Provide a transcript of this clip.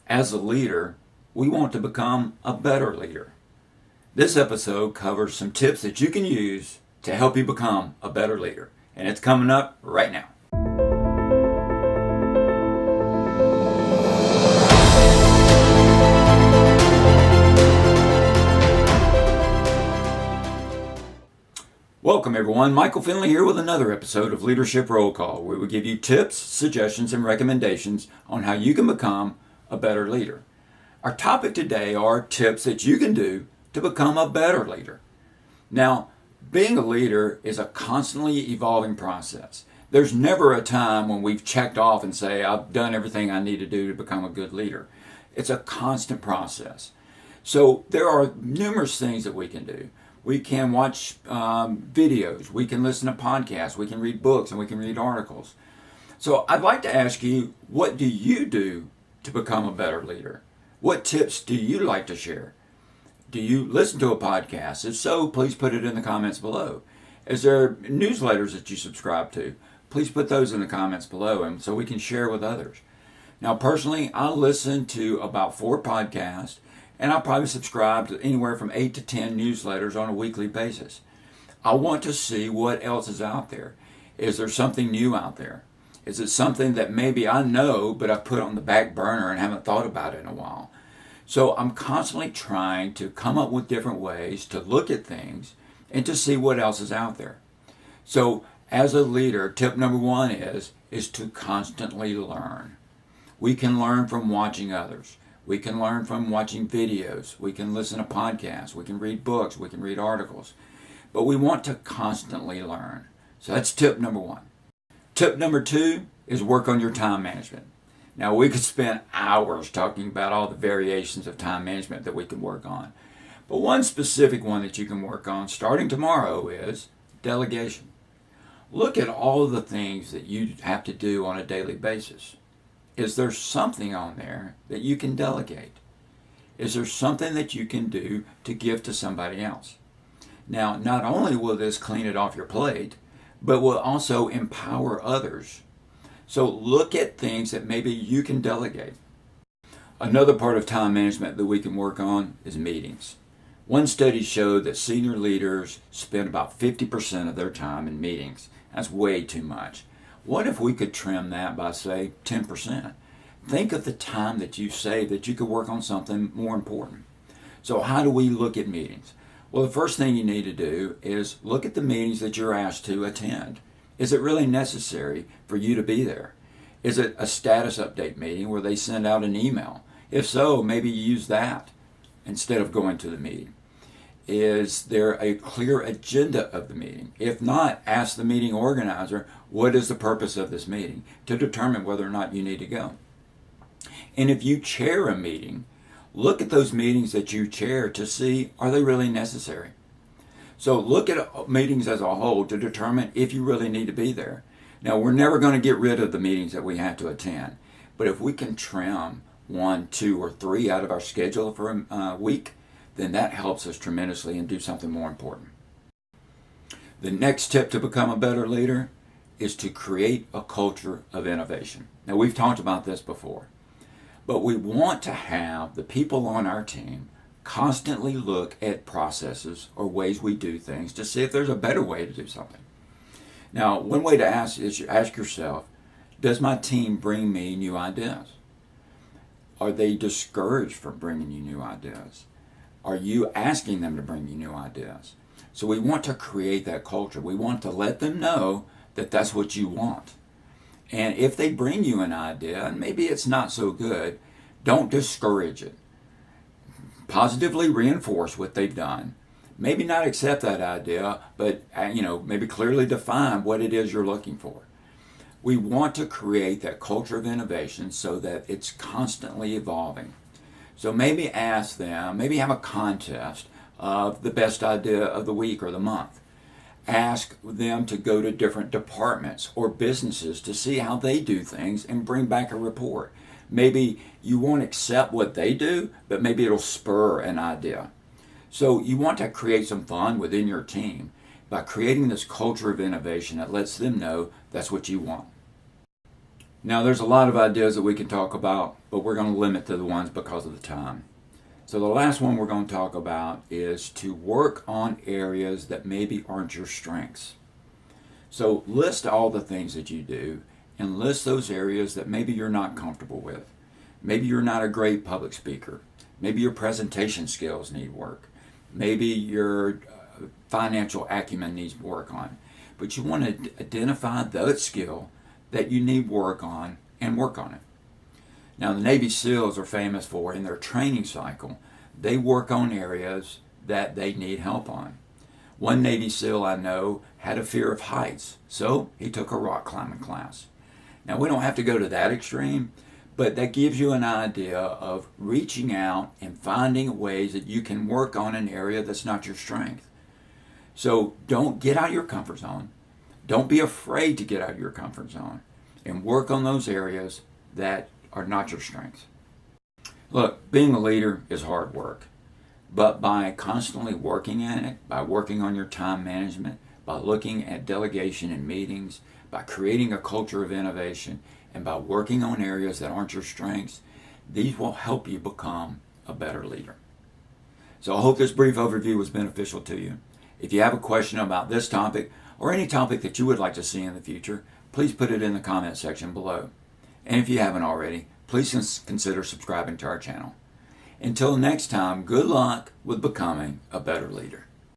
As a leader, we want to become a better leader. This episode covers some tips that you can use to help you become a better leader, and it's coming up right now. Welcome everyone, Michael Finley here with another episode of Leadership Roll Call, where we give you tips, suggestions, and recommendations on how you can become a better leader. Our topic today are tips that you can do to become a better leader. Now, being a leader is a constantly evolving process. There's never a time when we've checked off and say, I've done everything I need to do to become a good leader. It's a constant process. So there are numerous things that we can do. We can watch videos, we can listen to podcasts, we can read books, and we can read articles. So I'd like to ask you, what do you do to become a better leader? What tips do you like to share? Do you listen to a podcast? If so, please put it in the comments below. Is there newsletters that you subscribe to? Please put those in the comments below and so we can share with others. Now, personally, I listen to about 4 podcasts, and I'll probably subscribe to anywhere from 8 to 10 newsletters on a weekly basis. I want to see what else is out there. Is there something new out there? Is it something that maybe I know, but I've put on the back burner and haven't thought about it in a while? So I'm constantly trying to come up with different ways to look at things and to see what else is out there. So as a leader, tip number 1 is to constantly learn. We can learn from watching others. We can learn from watching videos. We can listen to podcasts. We can read books. We can read articles. But we want to constantly learn. So that's tip number 1. Tip number 2 is work on your time management. Now, we could spend hours talking about all the variations of time management that we can work on. But one specific one that you can work on starting tomorrow is delegation. Look at all of the things that you have to do on a daily basis. Is there something on there that you can delegate? Is there something that you can do to give to somebody else? Now, not only will this clean it off your plate, but will also empower others. So look at things that maybe you can delegate. Another part of time management that we can work on is meetings. One study showed that senior leaders spend about 50% of their time in meetings. That's way too much. What if we could trim that by, say, 10%? Think of the time that you save that you could work on something more important. So how do we look at meetings? Well, the first thing you need to do is look at the meetings that you're asked to attend. Is it really necessary for you to be there? Is it a status update meeting where they send out an email? If so, maybe use that instead of going to the meeting. Is there a clear agenda of the meeting? If not, ask the meeting organizer, what is the purpose of this meeting, to determine whether or not you need to go. And if you chair a meeting, look at those meetings that you chair to see, are they really necessary? So look at meetings as a whole to determine if you really need to be there. Now, we're never going to get rid of the meetings that we have to attend, but if we can trim 1, 2, or 3 out of our schedule for a week, then that helps us tremendously and do something more important. The next tip to become a better leader is to create a culture of innovation. Now, we've talked about this before, but we want to have the people on our team constantly look at processes or ways we do things to see if there's a better way to do something. Now, one way to ask is you ask yourself, does my team bring me new ideas? Are they discouraged from bringing you new ideas? Are you asking them to bring you new ideas? So we want to create that culture. We want to let them know that that's what you want. And if they bring you an idea, and maybe it's not so good, don't discourage it. Positively reinforce what they've done. Maybe not accept that idea, but maybe clearly define what it is you're looking for. We want to create that culture of innovation so that it's constantly evolving. So maybe ask them, maybe have a contest of the best idea of the week or the month. Ask them to go to different departments or businesses to see how they do things and bring back a report. Maybe you won't accept what they do, but maybe it'll spur an idea. So you want to create some fun within your team by creating this culture of innovation that lets them know that's what you want. Now, there's a lot of ideas that we can talk about, but we're going to limit to the ones because of the time. So the last one we're going to talk about is to work on areas that maybe aren't your strengths. So list all the things that you do and list those areas that maybe you're not comfortable with. Maybe you're not a great public speaker. Maybe your presentation skills need work. Maybe your financial acumen needs work on. But you want to identify that skill that you need work on and work on it. Now, the Navy SEALs are famous for, in their training cycle, they work on areas that they need help on. One Navy SEAL I know had a fear of heights, so he took a rock climbing class. Now, we don't have to go to that extreme, but that gives you an idea of reaching out and finding ways that you can work on an area that's not your strength. So don't get out of your comfort zone. Don't be afraid to get out of your comfort zone and work on those areas that are not your strengths. Look, being a leader is hard work, but by constantly working at it, by working on your time management, by looking at delegation in meetings, by creating a culture of innovation, and by working on areas that aren't your strengths, these will help you become a better leader. So I hope this brief overview was beneficial to you. If you have a question about this topic or any topic that you would like to see in the future, please put it in the comment section below. And if you haven't already, please consider subscribing to our channel. Until next time, good luck with becoming a better leader.